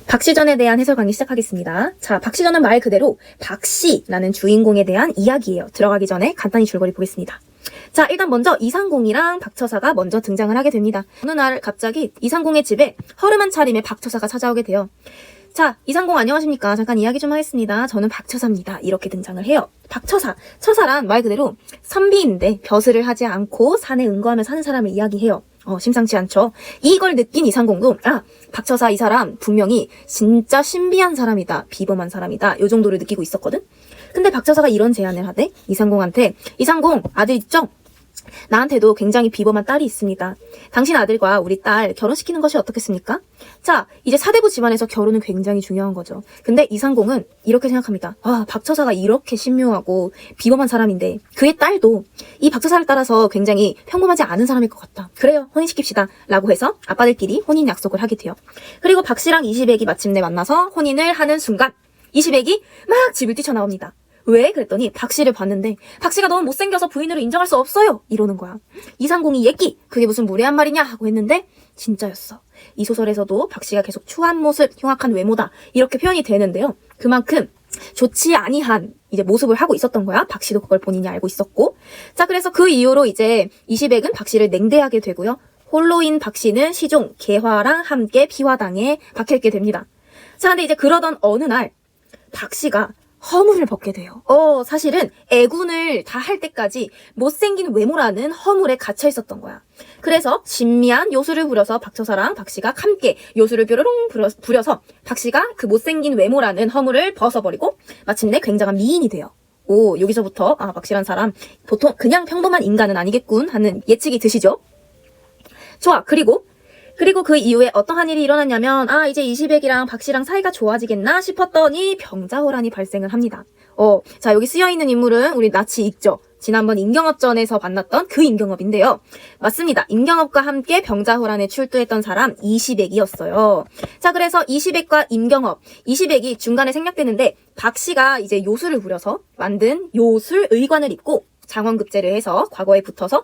박시전에 대한 해설 강의 시작하겠습니다. 자, 박시전은 말 그대로 박씨라는 주인공에 대한 이야기예요. 들어가기 전에 간단히 줄거리 보겠습니다. 자, 일단 먼저 이상공이랑 박처사가 먼저 등장을 하게 됩니다. 어느 날 갑자기 이상공의 집에 허름한 차림의 박처사가 찾아오게 돼요. 자, 이상공 안녕하십니까? 잠깐 이야기 좀 하겠습니다. 저는 박처사입니다. 이렇게 등장을 해요. 박처사, 처사란 말 그대로 선비인데 벼슬을 하지 않고 산에 응거하며 사는 사람을 이야기해요. 심상치 않죠? 이걸 느낀 이상공도 박처사 이 사람 분명히 진짜 신비한 사람이다. 비범한 사람이다. 요 정도를 느끼고 있었거든? 근데 박처사가 이런 제안을 하대. 이상공한테 이상공 아들 있죠? 나한테도 굉장히 비범한 딸이 있습니다. 당신 아들과 우리 딸 결혼시키는 것이 어떻겠습니까? 자, 이제 사대부 집안에서 결혼은 굉장히 중요한 거죠. 근데 이상공은 이렇게 생각합니다. 박처사가 이렇게 신묘하고 비범한 사람인데 그의 딸도 이 박처사를 따라서 굉장히 평범하지 않은 사람일 것 같다. 그래요, 혼인시킵시다 라고 해서 아빠들끼리 혼인 약속을 하게 돼요. 그리고 박씨랑 이시백이 마침내 만나서 혼인을 하는 순간 이시백이 막 집을 뛰쳐나옵니다. 왜? 그랬더니 박씨를 봤는데 박씨가 너무 못생겨서 부인으로 인정할 수 없어요 이러는 거야. 이상공이 예끼 그게 무슨 무례한 말이냐 하고 했는데 진짜였어. 이 소설에서도 박씨가 계속 추한 모습, 흉악한 외모다 이렇게 표현이 되는데요. 그만큼 좋지 아니한 이제 모습을 하고 있었던 거야. 박씨도 그걸 본인이 알고 있었고. 자, 그래서 그 이후로 이제 이시백은 박씨를 냉대하게 되고요. 홀로인 박씨는 시종 개화랑 함께 피화당에 박혀있게 됩니다. 자, 근데 이제 그러던 어느 날 박씨가 허물을 벗게 돼요. 사실은 애군을 다 할 때까지 못생긴 외모라는 허물에 갇혀 있었던 거야. 그래서 신미한 요술을 부려서 박처사랑 박씨가 함께 요술을 뾰로롱 부려서 박씨가 그 못생긴 외모라는 허물을 벗어버리고 마침내 굉장한 미인이 돼요. 여기서부터 박씨란 사람 보통 그냥 평범한 인간은 아니겠군 하는 예측이 드시죠? 좋아, 그리고 그 이후에 어떠한 일이 일어났냐면 이제 이시백이랑 박씨랑 사이가 좋아지겠나 싶었더니 병자호란이 발생을 합니다. 자, 여기 쓰여있는 인물은 우리 나치 있죠? 지난번 임경업전에서 만났던 그 임경업인데요. 맞습니다. 임경업과 함께 병자호란에 출두했던 사람 이시백이었어요. 자, 그래서 이시백과 임경업, 이시백이 중간에 생략되는데 박씨가 이제 요술을 부려서 만든 요술 의관을 입고 장원급제를 해서 과거에 붙어서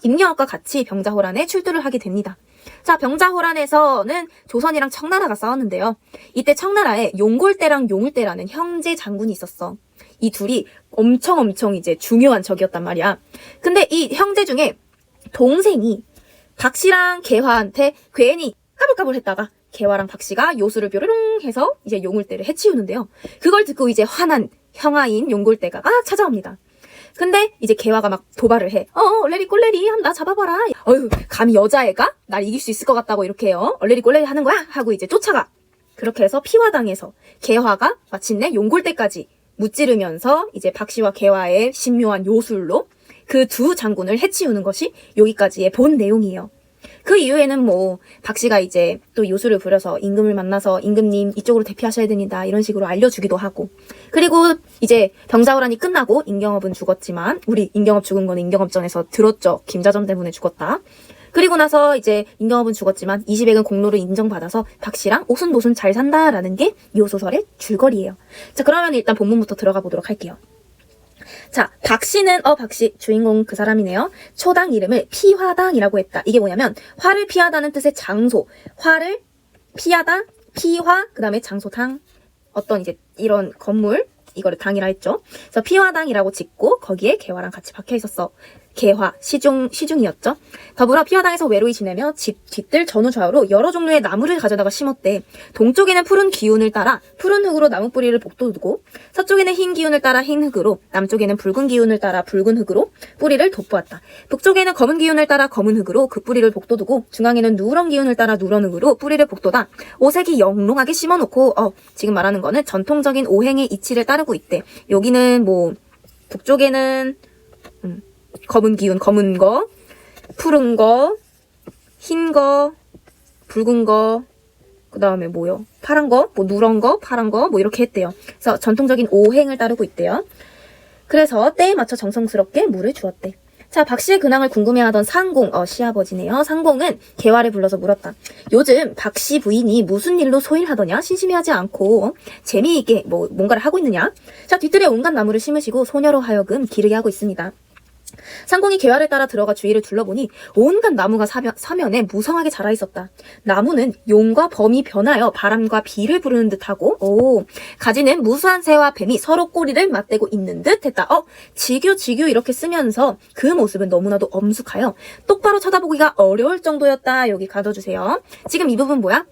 임경업과 같이 병자호란에 출두를 하게 됩니다. 자, 병자호란에서는 조선이랑 청나라가 싸웠는데요. 이때 청나라에 용골대랑 용울대라는 형제 장군이 있었어. 이 둘이 엄청 이제 중요한 적이었단 말이야. 근데 이 형제 중에 동생이 박씨랑 개화한테 괜히 까불까불했다가 개화랑 박씨가 요술을 뾰로롱 해서 이제 용울대를 해치우는데요. 그걸 듣고 이제 화난 형아인 용골대가 찾아옵니다. 근데 이제 개화가 막 도발을 해. 얼레리 꼴레리 한번 나 잡아봐라. 감히 여자애가 날 이길 수 있을 것 같다고 이렇게 얼레리 꼴레리 하는 거야? 하고 이제 쫓아가. 그렇게 해서 피화당해서 개화가 마침내 용골대까지 무찌르면서 이제 박씨와 개화의 신묘한 요술로 그 두 장군을 해치우는 것이 여기까지의 본 내용이에요. 그 이후에는 박씨가 이제 또 요술을 부려서 임금을 만나서 임금님 이쪽으로 대피하셔야 됩니다. 이런 식으로 알려주기도 하고. 그리고 이제 병자호란이 끝나고 임경업은 죽었지만 우리 임경업 죽은 거는 임경업전에서 들었죠. 김자점 때문에 죽었다. 그리고 나서 이제 임경업은 죽었지만 이시백은 공로를 인정받아서 박씨랑 오순도순 잘 산다라는 게 이 소설의 줄거리예요. 자, 그러면 일단 본문부터 들어가 보도록 할게요. 자, 박씨는 박씨 주인공 그 사람이네요. 초당 이름을 피화당이라고 했다. 이게 뭐냐면 화를 피하다는 뜻의 장소, 화를 피하다, 피화, 그 다음에 장소당, 어떤 이제 이런 건물, 이거를 당이라 했죠. 그래서 피화당이라고 짓고 거기에 개화랑 같이 박혀 있었어. 개화, 시중이었죠. 더불어 피화당에서 외로이 지내며 집 뒤뜰 전후 좌우로 여러 종류의 나무를 가져다가 심었대. 동쪽에는 푸른 기운을 따라 푸른 흙으로 나무 뿌리를 복도두고, 서쪽에는 흰 기운을 따라 흰 흙으로, 남쪽에는 붉은 기운을 따라 붉은 흙으로 뿌리를 돋보았다. 북쪽에는 검은 기운을 따라 검은 흙으로 그 뿌리를 복도두고, 중앙에는 누런 기운을 따라 누런 흙으로 뿌리를 복도다. 오색이 영롱하게 심어놓고, 지금 말하는 거는 전통적인 오행의 이치를 따르고 있대. 여기는 북쪽에는 검은 기운, 검은 거, 푸른 거, 흰 거, 붉은 거, 그 다음에 파란 거, 누런 거, 파란 거, 이렇게 했대요. 그래서 전통적인 오행을 따르고 있대요. 그래서 때에 맞춰 정성스럽게 물을 주었대. 자, 박씨의 근황을 궁금해하던 상공, 시아버지네요. 상공은 개화를 불러서 물었다. 요즘 박씨 부인이 무슨 일로 소일하더냐? 심심해하지 않고 재미있게 뭔가를 하고 있느냐? 자, 뒤뜰에 온갖 나무를 심으시고 소녀로 하여금 기르게 하고 있습니다. 상공이 계활을 따라 들어가 주위를 둘러보니 온갖 나무가 사면에 무성하게 자라 있었다. 나무는 용과 범이 변하여 바람과 비를 부르는 듯하고 가지는 무수한 새와 뱀이 서로 꼬리를 맞대고 있는 듯했다. 지규 이렇게 쓰면서 그 모습은 너무나도 엄숙하여 똑바로 쳐다보기가 어려울 정도였다. 여기 가둬주세요. 지금 이 부분 뭐야?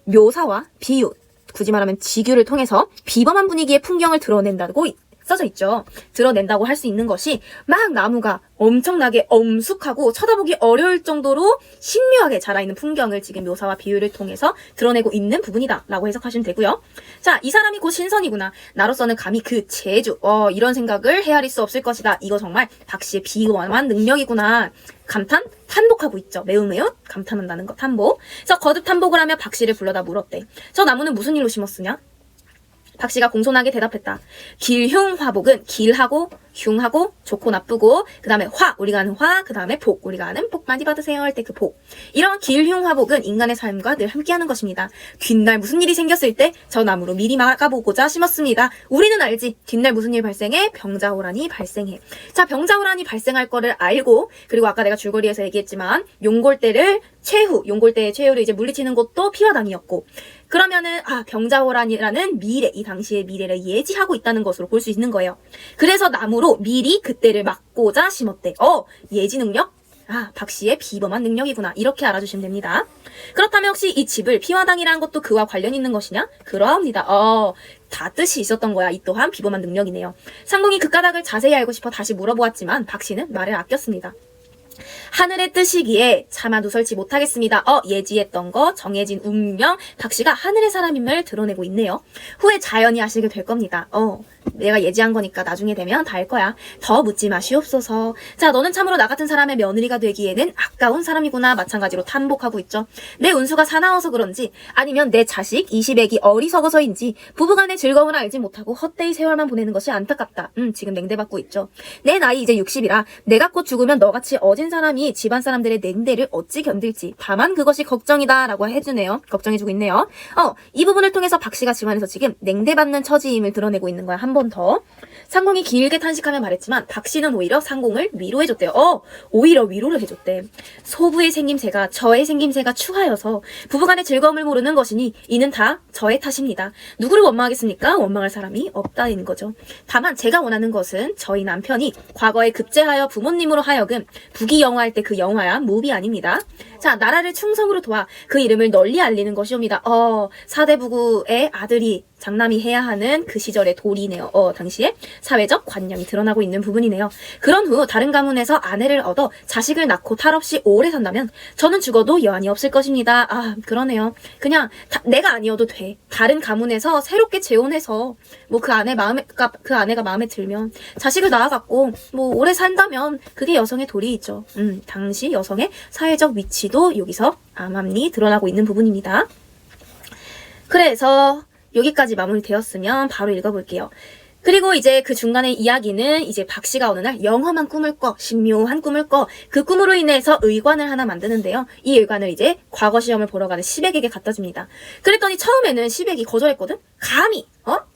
묘사와 비유, 굳이 말하면 지규를 통해서 비범한 분위기의 풍경을 드러낸다고 써져 있죠. 드러낸다고 할 수 있는 것이 막 나무가 엄청나게 엄숙하고 쳐다보기 어려울 정도로 신묘하게 자라있는 풍경을 지금 묘사와 비유를 통해서 드러내고 있는 부분이다 라고 해석하시면 되고요. 자, 이 사람이 곧 신선이구나. 나로서는 감히 그 재주 이런 생각을 헤아릴 수 없을 것이다. 이거 정말 박씨의 비범한 능력이구나. 감탄? 탄복하고 있죠. 매우 감탄한다는 거. 탄복. 그래서 거듭 탄복을 하며 박씨를 불러다 물었대. 저 나무는 무슨 일로 심었으냐? 박씨가 공손하게 대답했다. 길흉화복은 길하고 흉하고 좋고 나쁘고 그 다음에 우리가 아는 그 다음에 복, 우리가 아는 복 많이 받으세요 할 때 그 복. 이런 길흉화복은 인간의 삶과 늘 함께하는 것입니다. 뒷날 무슨 일이 생겼을 때 저 나무로 미리 막아보고자 심었습니다. 우리는 알지. 뒷날 무슨 일 발생해? 병자호란이 발생해. 자, 병자호란이 발생할 거를 알고, 그리고 아까 내가 줄거리에서 얘기했지만 용골대의 최후를 이제 물리치는 것도 피화당이었고, 그러면은 병자호란이라는 미래, 이 당시의 미래를 예지하고 있다는 것으로 볼 수 있는 거예요. 그래서 나무로 미리 그때를 막고자 심었대. 예지 능력? 박씨의 비범한 능력이구나. 이렇게 알아주시면 됩니다. 그렇다면 혹시 이 집을 피화당이라는 것도 그와 관련 있는 것이냐? 그러합니다. 다 뜻이 있었던 거야. 이 또한 비범한 능력이네요. 상공이 그 까닭을 자세히 알고 싶어 다시 물어보았지만 박씨는 말을 아꼈습니다. 하늘의 뜻이기에 차마 누설치 못하겠습니다. 예지했던 거, 정해진 운명, 박씨가 하늘의 사람임을 드러내고 있네요. 후에 자연히 아시게 될 겁니다. 내가 예지한 거니까 나중에 되면 다 알 거야. 더 묻지 마시옵소서. 자, 너는 참으로 나 같은 사람의 며느리가 되기에는 아까운 사람이구나. 마찬가지로 탄복하고 있죠. 내 운수가 사나워서 그런지, 아니면 내 자식 20액이 어리석어서인지 부부간의 즐거움을 알지 못하고 헛되이 세월만 보내는 것이 안타깝다. 지금 냉대받고 있죠. 내 나이 이제 60이라 내가 곧 죽으면 너같이 어진 사람이 집안 사람들의 냉대를 어찌 견딜지 다만 그것이 걱정이다 라고 해주네요. 걱정해주고 있네요. 이 부분을 통해서 박씨가 집안에서 지금 냉대받는 처지임을 드러내고 있는 거야. 한 번 더. 상공이 길게 탄식하며 말했지만 박씨는 오히려 상공을 위로해줬대요. 오히려 위로를 해줬대. 소부의 생김새가 저의 생김새가 추하여서 부부간의 즐거움을 모르는 것이니 이는 다 저의 탓입니다. 누구를 원망하겠습니까? 원망할 사람이 없다는 거죠. 다만 제가 원하는 것은 저희 남편이 과거에 급제하여 부모님으로 하여금 부귀영화할 때 그 영화야 무비 아닙니다. 자, 나라를 충성으로 도와 그 이름을 널리 알리는 것이옵니다. 사대부구의 아들이 장남이 해야 하는 그 시절의 도리네요. 당시에 사회적 관념이 드러나고 있는 부분이네요. 그런 후 다른 가문에서 아내를 얻어 자식을 낳고 탈 없이 오래 산다면 저는 죽어도 여한이 없을 것입니다. 그러네요. 그냥 내가 아니어도 돼. 다른 가문에서 새롭게 재혼해서 뭐 그 아내가 마음에 들면 자식을 낳아갖고 뭐 오래 산다면 그게 여성의 도리이죠. 당시 여성의 사회적 위치도 여기서 암암리 드러나고 있는 부분입니다. 그래서 여기까지 마무리되었으면 바로 읽어볼게요. 그리고 이제 그 중간의 이야기는 이제 박씨가 어느 날 영험한 꿈을 꿔, 신묘한 꿈을 꿔, 그 꿈으로 인해서 의관을 하나 만드는데요. 이 의관을 이제 과거 시험을 보러 가는 시백에게 갖다 줍니다. 그랬더니 처음에는 시백이 거절했거든? 감히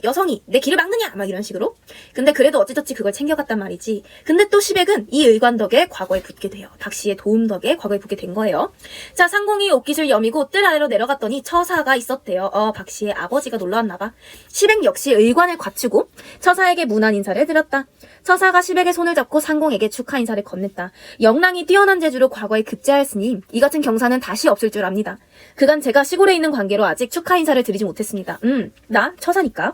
여성이 내 길을 막느냐? 막 이런 식으로. 근데 그래도 어찌저찌 그걸 챙겨갔단 말이지. 근데 또 시백은 이 의관 덕에 과거에 붙게 돼요. 박씨의 도움 덕에 과거에 붙게 된 거예요. 자, 상공이 옷깃을 여미고 뜰 아래로 내려갔더니 처사가 있었대요. 박씨의 아버지가 놀러왔나 봐. 시백 역시 의관을 갖추고 처사에게 문안 인사를 드렸다. 처사가 시백의 손을 잡고 상공에게 축하 인사를 건넸다. 영랑이 뛰어난 재주로 과거에 급제하였으니 이 같은 경사는 다시 없을 줄 압니다. 그간 제가 시골에 있는 관계로 아직 축하 인사를 드리지 못했습니다. 나 처사니까.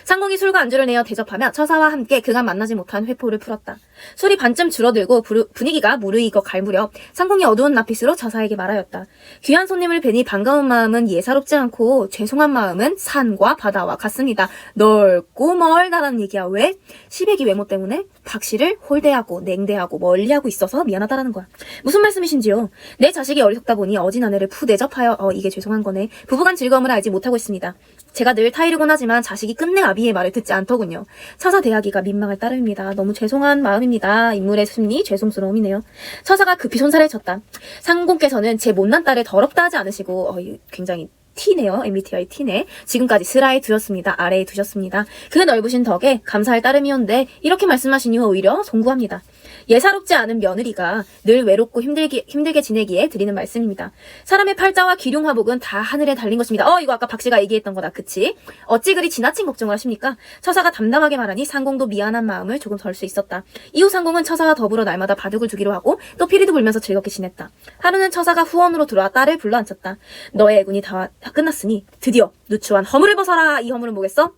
상공이 술과 안주를 내어 대접하며 처사와 함께 그간 만나지 못한 회포를 풀었다. 술이 반쯤 줄어들고 분위기가 무르익어 갈 무렵 상공이 어두운 낯빛으로 처사에게 말하였다. 귀한 손님을 뵈니 반가운 마음은 예사롭지 않고 죄송한 마음은 산과 바다와 같습니다. 넓고 멀다라는 얘기야. 왜? 시백이 외모 때문에 박씨를 홀대하고 냉대하고 멀리하고 있어서 미안하다라는 거야. 무슨 말씀이신지요? 내 자식이 어리석다 보니 어진 아내를 푸 대접하여 이게 죄송한 거네. 부부간 즐거움을 알지 못하고 있습니다. 제가 늘 타이르곤 하지만 자식이 끝내 아비의 말을 듣지 않더군요. 처사 대하기가 민망할 따름입니다. 너무 죄송한 마음입니다. 인물의 심리 죄송스러움이네요. 처사가 급히 손살을 쳤다. 상공께서는 제 못난 딸을 더럽다 하지 않으시고 굉장히 T네요. MBTI T네. 지금까지 슬하에 두셨습니다. 아래에 두셨습니다. 그 넓으신 덕에 감사할 따름이온데 이렇게 말씀하신 이후 오히려 송구합니다. 예사롭지 않은 며느리가 늘 외롭고 힘들게 지내기에 드리는 말씀입니다. 사람의 팔자와 기륭화복은 다 하늘에 달린 것입니다. 이거 아까 박씨가 얘기했던 거다. 그치? 어찌 그리 지나친 걱정을 하십니까? 처사가 담담하게 말하니 상공도 미안한 마음을 조금 덜 수 있었다. 이후 상공은 처사와 더불어 날마다 바둑을 두기로 하고 또 피리도 불면서 즐겁게 지냈다. 하루는 처사가 후원으로 들어와 딸을 불러앉혔다. 너의 애군이 다 끝났으니 드디어 누추한 허물을 벗어라. 이 허물은 뭐겠어?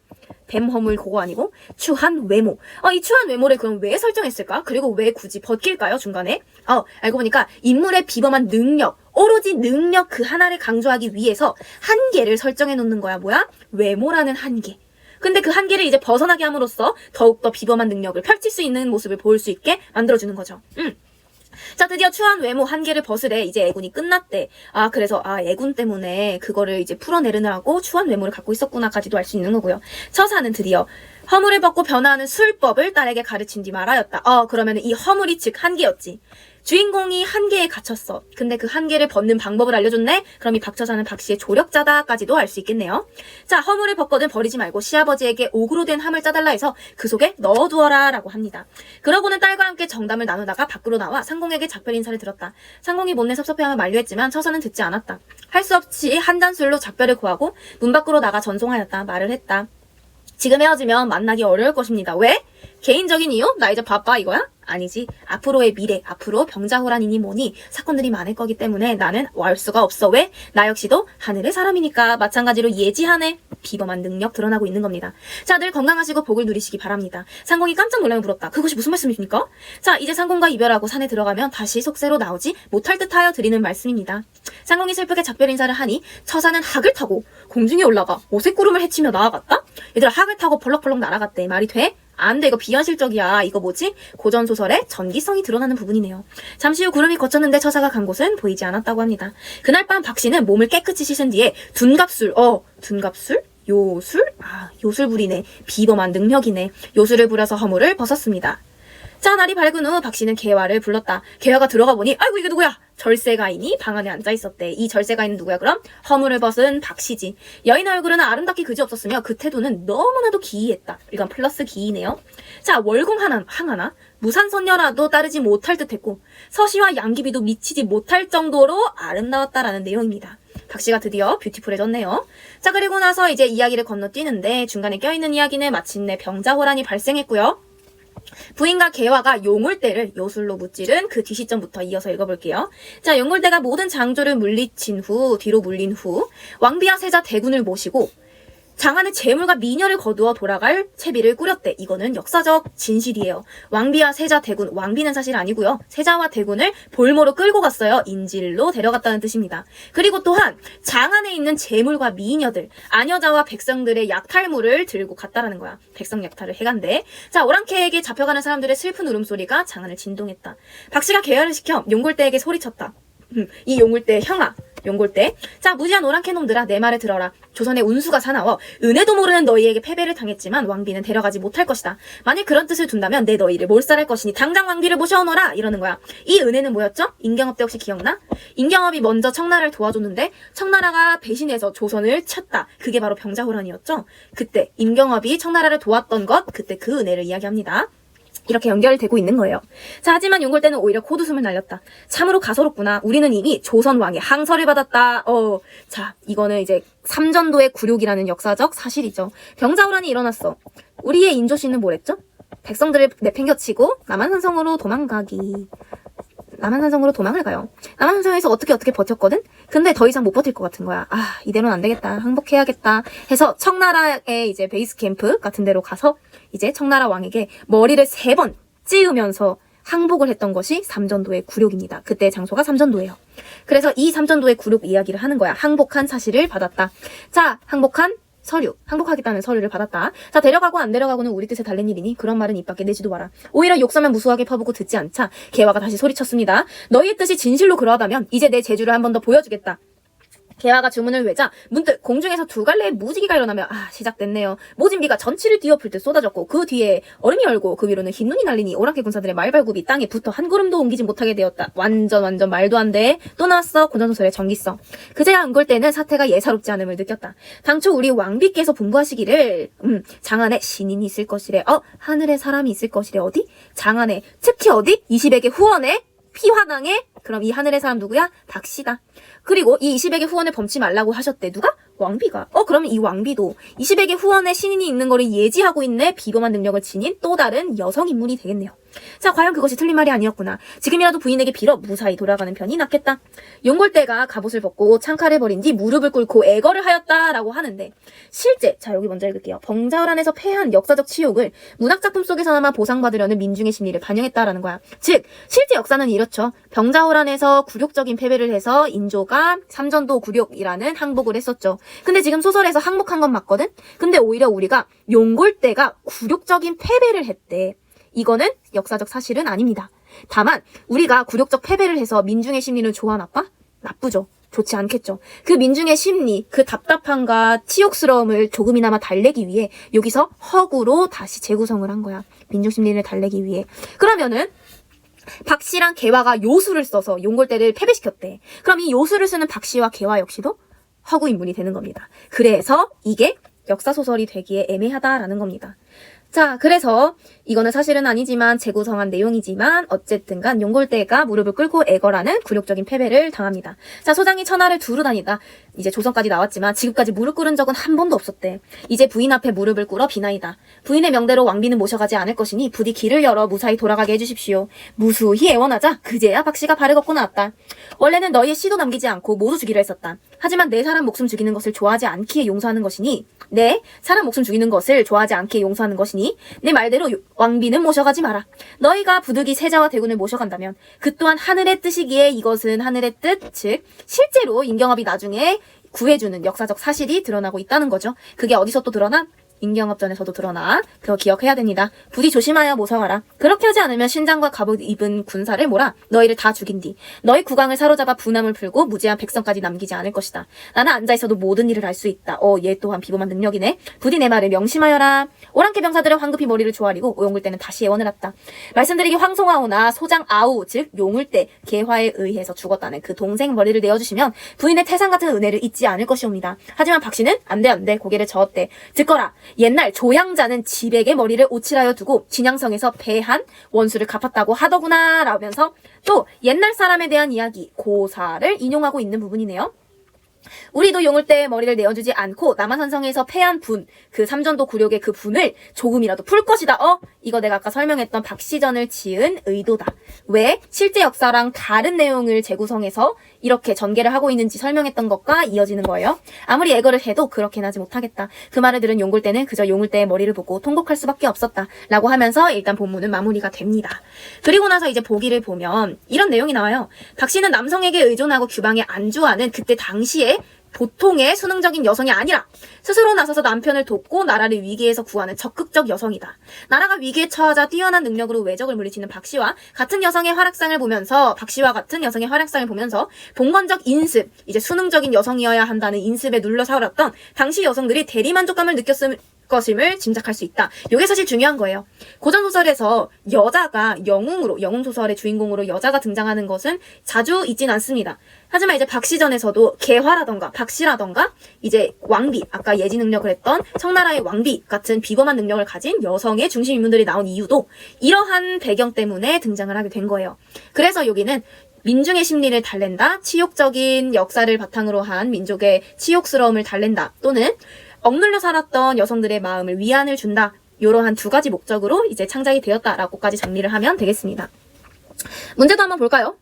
뱀 허물 그거 아니고 추한 외모. 이 추한 외모를 그럼 왜 설정했을까? 그리고 왜 굳이 벗길까요? 중간에? 알고 보니까 인물의 비범한 능력, 오로지 능력 그 하나를 강조하기 위해서 한계를 설정해 놓는 거야. 뭐야? 외모라는 한계. 근데 그 한계를 이제 벗어나게 함으로써 더욱더 비범한 능력을 펼칠 수 있는 모습을 보일 수 있게 만들어주는 거죠. 자, 드디어 추한 외모 한계를 벗으래. 이제 애군이 끝났대. 그래서 애군 때문에 그거를 이제 풀어내느라고 추한 외모를 갖고 있었구나까지도 알 수 있는 거고요. 처사는 드디어 허물을 벗고 변화하는 술법을 딸에게 가르친 뒤 말하였다. 그러면 이 허물이 즉 한계였지. 주인공이 한계에 갇혔어. 근데 그 한계를 벗는 방법을 알려줬네? 그럼 이 박처사는 박씨의 조력자다까지도 알 수 있겠네요. 자, 허물을 벗거든 버리지 말고 시아버지에게 옥으로 된 함을 짜달라 해서 그 속에 넣어두어라 라고 합니다. 그러고는 딸과 함께 정담을 나누다가 밖으로 나와 상공에게 작별 인사를 드렸다. 상공이 못내 섭섭해하며 만류했지만 처사는 듣지 않았다. 할 수 없이 한 잔술로 작별을 구하고 문 밖으로 나가 전송하였다. 말을 했다. 지금 헤어지면 만나기 어려울 것입니다. 왜? 개인적인 이유? 나 이제 바빠 이거야? 아니지. 앞으로의 미래, 앞으로 병자호란이니 뭐니 사건들이 많을 거기 때문에 나는 알 수가 없어. 왜? 나 역시도 하늘의 사람이니까. 마찬가지로 예지한의 비범한 능력 드러나고 있는 겁니다. 자, 늘 건강하시고 복을 누리시기 바랍니다. 상공이 깜짝 놀라며 물었다. 그것이 무슨 말씀이십니까? 자, 이제 상공과 이별하고 산에 들어가면 다시 속세로 나오지 못할 듯하여 드리는 말씀입니다. 상공이 슬프게 작별 인사를 하니 처사는 학을 타고 공중에 올라가 오색구름을 헤치며 나아갔다? 얘들아, 학을 타고 벌럭벌럭 날아갔대. 말이 돼? 안 돼. 이거 비현실적이야. 이거 뭐지? 고전소설의 전기성이 드러나는 부분이네요. 잠시 후 구름이 걷혔는데 처사가 간 곳은 보이지 않았다고 합니다. 그날 밤 박씨는 몸을 깨끗이 씻은 뒤에 둔갑술, 둔갑술? 요술? 요술 부리네. 비범한 능력이네. 요술을 부려서 허물을 벗었습니다. 자, 날이 밝은 후 박씨는 개화를 불렀다. 개화가 들어가 보니 아이고 이게 누구야? 절세가인이 방 안에 앉아 있었대. 이 절세가인은 누구야 그럼? 허물을 벗은 박씨지. 여인의 얼굴은 아름답기 그지없었으며 그 태도는 너무나도 기이했다. 이건 플러스 기이네요. 자, 월궁 항하나 무산선녀라도 따르지 못할 듯했고 서시와 양귀비도 미치지 못할 정도로 아름다웠다라는 내용입니다. 박씨가 드디어 뷰티풀해졌네요. 자, 그리고 나서 이제 이야기를 건너뛰는데 중간에 껴있는 이야기는 마침내 병자호란이 발생했고요. 부인과 개화가 용울대를 요술로 무찌른 그 뒤시점부터 이어서 읽어볼게요. 자, 용울대가 모든 장조를 뒤로 물린 후 왕비와 세자 대군을 모시고 장안에 재물과 미녀를 거두어 돌아갈 채비를 꾸렸대. 이거는 역사적 진실이에요. 왕비와 세자 대군, 왕비는 사실 아니고요. 세자와 대군을 볼모로 끌고 갔어요. 인질로 데려갔다는 뜻입니다. 그리고 또한 장안에 있는 재물과 미녀들, 아녀자와 백성들의 약탈물을 들고 갔다라는 거야. 백성 약탈을 해간대. 자, 오랑캐에게 잡혀가는 사람들의 슬픈 울음소리가 장안을 진동했다. 박씨가 계열을 시켜 용골대에게 소리쳤다. 이 용골대 형아, 용골대. 자, 무지한 오랑캐 놈들아, 내 말을 들어라. 조선의 운수가 사나워 은혜도 모르는 너희에게 패배를 당했지만 왕비는 데려가지 못할 것이다. 만일 그런 뜻을 둔다면 내 너희를 몰살할 것이니 당장 왕비를 모셔오너라. 이러는 거야. 이 은혜는 뭐였죠? 임경업 때 혹시 기억나? 임경업이 먼저 청나라를 도와줬는데 청나라가 배신해서 조선을 쳤다. 그게 바로 병자호란이었죠. 그때 임경업이 청나라를 도왔던 것, 그때 그 은혜를 이야기합니다. 이렇게 연결되고 있는 거예요. 자, 하지만 용골대는 오히려 코웃음을 날렸다. 참으로 가소롭구나. 우리는 이미 조선왕의 항서를 받았다. 자, 이거는 이제 삼전도의 굴욕이라는 역사적 사실이죠. 병자호란이 일어났어. 우리의 인조씨는 뭐랬죠? 백성들을 내팽겨치고 남한산성으로 도망가기. 남한산성으로 도망을 가요. 남한산성에서 어떻게 버텼거든? 근데 더 이상 못 버틸 것 같은 거야. 이대로는 안 되겠다. 항복해야겠다. 해서 청나라의 이제 베이스 캠프 같은 데로 가서 이제 청나라 왕에게 머리를 3번 찌우면서 항복을 했던 것이 삼전도의 굴욕입니다. 그때 장소가 삼전도예요. 그래서 이 삼전도의 굴욕 이야기를 하는 거야. 항복한 사실을 받았다. 자, 항복한 서류, 항복하겠다는 서류를 받았다. 자, 데려가고 안 데려가고는 우리 뜻에 달린 일이니 그런 말은 입 밖에 내지도 마라. 오히려 욕설만 무수하게 퍼붓고 듣지 않자 개화가 다시 소리쳤습니다. 너희의 뜻이 진실로 그러하다면 이제 내 재주를 한 번 더 보여주겠다. 개화가 주문을 외자 문득 공중에서 두 갈래의 무지개가 일어나며 시작됐네요. 모진비가 전치를 뒤엎을 듯 쏟아졌고 그 뒤에 얼음이 열고 그 위로는 흰 눈이 날리니 오랑캐 군사들의 말발굽이 땅에 붙어 한 걸음도 옮기지 못하게 되었다. 완전 말도 안 돼. 또 나왔어. 고전소설의 전기성. 그제야 은골대는 사태가 예사롭지 않음을 느꼈다. 당초 우리 왕비께서 분부하시기를 장안에 신인이 있을 것이래. 하늘에 사람이 있을 것이래. 어디? 장안에. 특히 어디? 20에게 후원에 피화당에. 그럼 이 하늘의 사람 누구야? 박씨다. 그리고 이 20에게 후원을 범치 말라고 하셨대. 누가? 왕비가. 그러면 이 왕비도 20에게 후원에 신인이 있는 거를 예지하고 있네. 비범한 능력을 지닌 또 다른 여성 인물이 되겠네요. 자, 과연 그것이 틀린 말이 아니었구나. 지금이라도 부인에게 빌어 무사히 돌아가는 편이 낫겠다. 용골대가 갑옷을 벗고 창칼을 버린 뒤 무릎을 꿇고 애걸을 하였다라고 하는데 실제, 자 여기 먼저 읽을게요. 병자울 안에서 패한 역사적 치욕을 문학작품 속에서나마 보상받으려는 민중의 심리를 반영했다라는 거야. 즉 실제 역사는 이렇죠. 병자울 안에서 굴욕적인 패배를 해서 인조가 삼전도 굴욕이라는 항복을 했었죠. 근데 지금 소설에서 항복한 건 맞거든? 근데 오히려 우리가 용골대가 굴욕적인 패배를 했대. 이거는 역사적 사실은 아닙니다. 다만 우리가 굴욕적 패배를 해서 민중의 심리는 좋아 나빠? 나쁘죠. 좋지 않겠죠. 그 민중의 심리, 그 답답함과 치욕스러움을 조금이나마 달래기 위해 여기서 허구로 다시 재구성을 한 거야. 민중 심리를 달래기 위해. 그러면은 박씨랑 개화가 요술을 써서 용골대를 패배시켰대. 그럼 이 요술을 쓰는 박씨와 개화 역시도 허구 인물이 되는 겁니다. 그래서 이게 역사소설이 되기에 애매하다라는 겁니다. 자, 그래서 이거는 사실은 아니지만 재구성한 내용이지만 어쨌든 간 용골대가 무릎을 꿇고 애걸하는 굴욕적인 패배를 당합니다. 자, 소장이 천하를 두루 다니다 이제 조선까지 나왔지만 지금까지 무릎 꿇은 적은 한 번도 없었대. 이제 부인 앞에 무릎을 꿇어 비나이다. 부인의 명대로 왕비는 모셔가지 않을 것이니 부디 길을 열어 무사히 돌아가게 해주십시오. 무수히 애원하자 그제야 박씨가 발을 걷고 나왔다. 원래는 너희의 씨도 남기지 않고 모두 주기로 했었다. 하지만 내 사람 목숨 죽이는 것을 좋아하지 않기에 용서하는 것이니 내 사람 목숨 죽이는 것을 좋아하지 않기에 용서하는 것이니 내 말대로 왕비는 모셔가지 마라. 너희가 부득이 세자와 대군을 모셔간다면 그 또한 하늘의 뜻이기에 이것은 하늘의 뜻, 즉 실제로 임경업이 나중에 구해주는 역사적 사실이 드러나고 있다는 거죠. 그게 어디서 또 드러나? 임경업전에서도 드러나. 그거 기억해야 됩니다. 부디 조심하여 모셔가라. 그렇게 하지 않으면 신장과 갑옷 입은 군사를 몰아 너희를 다 죽인 뒤 너희 국왕을 사로잡아 분함을 풀고 무지한 백성까지 남기지 않을 것이다. 나는 앉아있어도 모든 일을 알 수 있다. 얘 또한 비범한 능력이네. 부디 내 말을 명심하여라. 오랑캐 병사들은 황급히 머리를 조아리고 용울대는 다시 예언을 했다. 말씀드리기 황송하오나 소장 아우 즉 용울대 개화에 의해서 죽었다는 그 동생 머리를 내어주시면 부인의 태산 같은 은혜를 잊지 않을 것이옵니다. 하지만 박씨는 안돼 고개를 저었대. 듣거라. 옛날 조양자는 지백의 머리를 오칠하여 두고 진양성에서 패한 원수를 갚았다고 하더구나 라면서 또 옛날 사람에 대한 이야기 고사를 인용하고 있는 부분이네요. 우리도 용울대의 머리를 내어주지 않고 남한산성에서 패한 분, 그 삼전도 굴욕의 그 분을 조금이라도 풀 것이다. 이거 내가 아까 설명했던 박씨전을 지은 의도다. 왜? 실제 역사랑 다른 내용을 재구성해서 이렇게 전개를 하고 있는지 설명했던 것과 이어지는 거예요. 아무리 애거를 해도 그렇게는 하지 못하겠다. 그 말을 들은 용골대는 그저 용울대의 머리를 보고 통곡할 수밖에 없었다. 라고 하면서 일단 본문은 마무리가 됩니다. 그리고 나서 이제 보기를 보면 이런 내용이 나와요. 박씨는 남성에게 의존하고 규방에 안주하는 그때 당시에 보통의 수능적인 여성이 아니라 스스로 나서서 남편을 돕고 나라를 위기에서 구하는 적극적 여성이다. 나라가 위기에 처하자 뛰어난 능력으로 외적을 물리치는 박씨와 같은 여성의 활약상을 보면서 봉건적 인습, 이제 수능적인 여성이어야 한다는 인습에 눌러 살았던 당시 여성들이 대리만족감을 느꼈을 것임을 짐작할 수 있다. 이게 사실 중요한 거예요. 고전소설에서 여자가 영웅소설의 주인공으로 여자가 등장하는 것은 자주 있진 않습니다. 하지만 이제 박씨전에서도 개화라던가 박씨라던가 이제 왕비, 아까 예지 능력을 했던 청나라의 왕비 같은 비범한 능력을 가진 여성의 중심 인물들이 나온 이유도 이러한 배경 때문에 등장을 하게 된 거예요. 그래서 여기는 민중의 심리를 달랜다, 치욕적인 역사를 바탕으로 한 민족의 치욕스러움을 달랜다, 또는 억눌려 살았던 여성들의 마음을 위안을 준다. 이러한 두 가지 목적으로 이제 창작이 되었다라고까지 정리를 하면 되겠습니다. 문제도 한번 볼까요?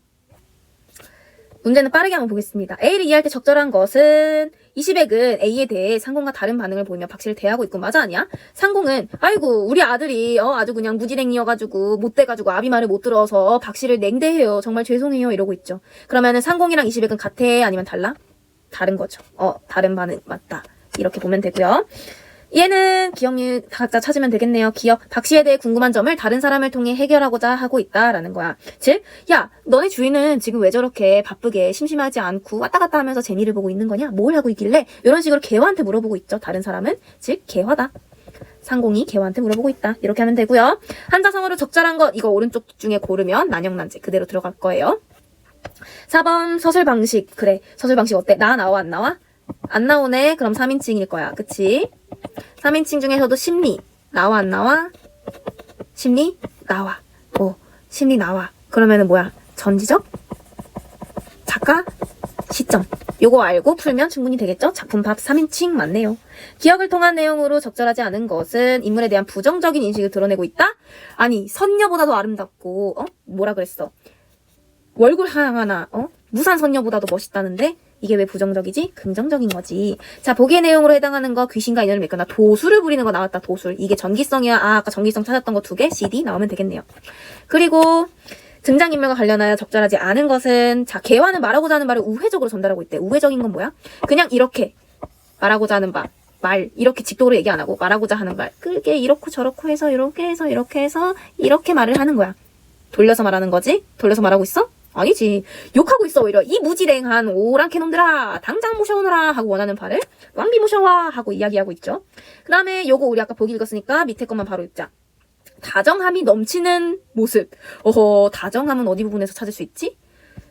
문제는 빠르게 한번 보겠습니다. A를 이해할 때 적절한 것은 20액은 A에 대해 상공과 다른 반응을 보이며 박씨를 대하고 있고 맞아 아니야? 상공은 아이고 우리 아들이 아주 그냥 무지랭이여가지고 못돼가지고 아비 말을 못 들어서 박씨를 냉대해요. 정말 죄송해요 이러고 있죠. 그러면은 상공이랑 20액은 같아 아니면 달라? 다른 거죠. 다른 반응 맞다. 이렇게 보면 되고요. 얘는 기억률 각자 찾으면 되겠네요. 기억, 박씨에 대해 궁금한 점을 다른 사람을 통해 해결하고자 하고 있다라는 거야. 즉, 야, 너네 주인은 지금 왜 저렇게 바쁘게 심심하지 않고 왔다 갔다 하면서 재미를 보고 있는 거냐? 뭘 하고 있길래? 이런 식으로 개화한테 물어보고 있죠. 다른 사람은. 즉, 개화다. 상공이 개화한테 물어보고 있다. 이렇게 하면 되고요. 한자성어로 적절한 것, 이거 오른쪽 중에 고르면 난영난제 그대로 들어갈 거예요. 4번 서술 방식. 그래, 서술 방식 어때? 나와 안 나와? 안 나오네. 그럼 3인칭일 거야. 그치? 3인칭 중에서도 심리 나와 안 나와? 심리 나와. 심리 나와. 그러면은 뭐야? 전지적 작가 시점. 요거 알고 풀면 충분히 되겠죠? 작품밥 3인칭 맞네요. 기억을 통한 내용으로 적절하지 않은 것은 인물에 대한 부정적인 인식을 드러내고 있다? 아니, 선녀보다도 아름답고 뭐라 그랬어? 월굴 하나 무산 선녀보다도 멋있다는데 이게 왜 부정적이지? 긍정적인 거지. 자, 보기의 내용으로 해당하는 거 귀신과 인연을 맺거나 도술을 부리는 거 나왔다. 도술. 이게 전기성이야. 아까 전기성 찾았던 거 2개 CD 나오면 되겠네요. 그리고 등장인물과 관련하여 적절하지 않은 것은 자, 개화는 말하고자 하는 말을 우회적으로 전달하고 있대. 우회적인 건 뭐야? 그냥 이렇게 말하고자 하는 말 이렇게 직독으로 얘기 안 하고 말하고자 하는 말 그게 이렇고 저렇고 해서 이렇게 해서 이렇게 해서 이렇게 말을 하는 거야. 돌려서 말하는 거지? 돌려서 말하고 있어? 아니지. 욕하고 있어 오히려. 이 무지랭한 오랑캐 놈들아 당장 모셔오너라 하고 원하는 바를 왕비 모셔와 하고 이야기하고 있죠. 그 다음에 요거 우리 아까 보기 읽었으니까 밑에 것만 바로 읽자. 다정함이 넘치는 모습. 다정함은 어디 부분에서 찾을 수 있지?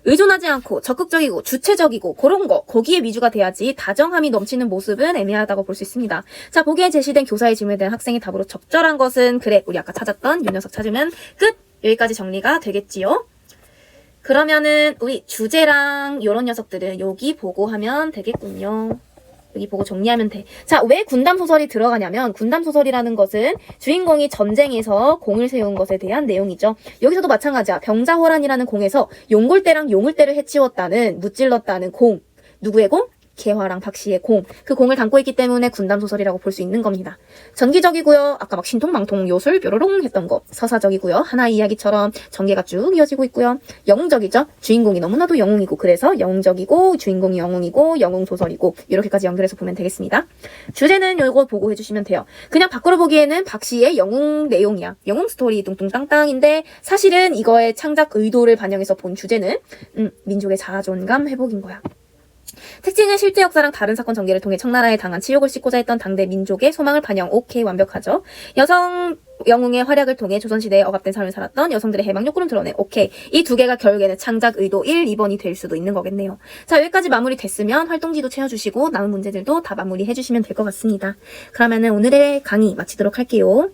의존하지 않고 적극적이고 주체적이고 그런 거 거기에 위주가 돼야지 다정함이 넘치는 모습은 애매하다고 볼 수 있습니다. 자, 보기에 제시된 교사의 질문에 대한 학생의 답으로 적절한 것은 그래 우리 아까 찾았던 요 녀석 찾으면 끝! 여기까지 정리가 되겠지요. 그러면은 우리 주제랑 요런 녀석들은 여기 보고 하면 되겠군요. 여기 보고 정리하면 돼. 자, 왜 군담소설이 들어가냐면 군담소설이라는 것은 주인공이 전쟁에서 공을 세운 것에 대한 내용이죠. 여기서도 마찬가지야. 병자호란이라는 공에서 용골대랑 용을대를 해치웠다는 무찔렀다는 공. 누구의 공? 개화랑 박씨의 공. 그 공을 담고 있기 때문에 군담소설이라고 볼 수 있는 겁니다. 전기적이고요. 아까 막 신통망통 요술 뾰로롱 했던 거. 서사적이고요. 하나의 이야기처럼 전개가 쭉 이어지고 있고요. 영웅적이죠. 주인공이 너무나도 영웅이고 그래서 영웅적이고 주인공이 영웅이고 영웅소설이고 이렇게까지 연결해서 보면 되겠습니다. 주제는 요거 보고 해주시면 돼요. 그냥 밖으로 보기에는 박씨의 영웅 내용이야. 영웅 스토리 뚱뚱땅땅인데 사실은 이거의 창작 의도를 반영해서 본 주제는 민족의 자존감 회복인 거야. 특징은 실제 역사랑 다른 사건 전개를 통해 청나라에 당한 치욕을 씻고자 했던 당대 민족의 소망을 반영. 오케이, 완벽하죠. 여성 영웅의 활약을 통해 조선시대에 억압된 삶을 살았던 여성들의 해방 욕구를 드러내. 오케이. 이 두 개가 결국에는 창작 의도 1, 2번이 될 수도 있는 거겠네요. 자, 여기까지 마무리 됐으면 활동지도 채워주시고 남은 문제들도 다 마무리해주시면 될 것 같습니다. 그러면은 오늘의 강의 마치도록 할게요.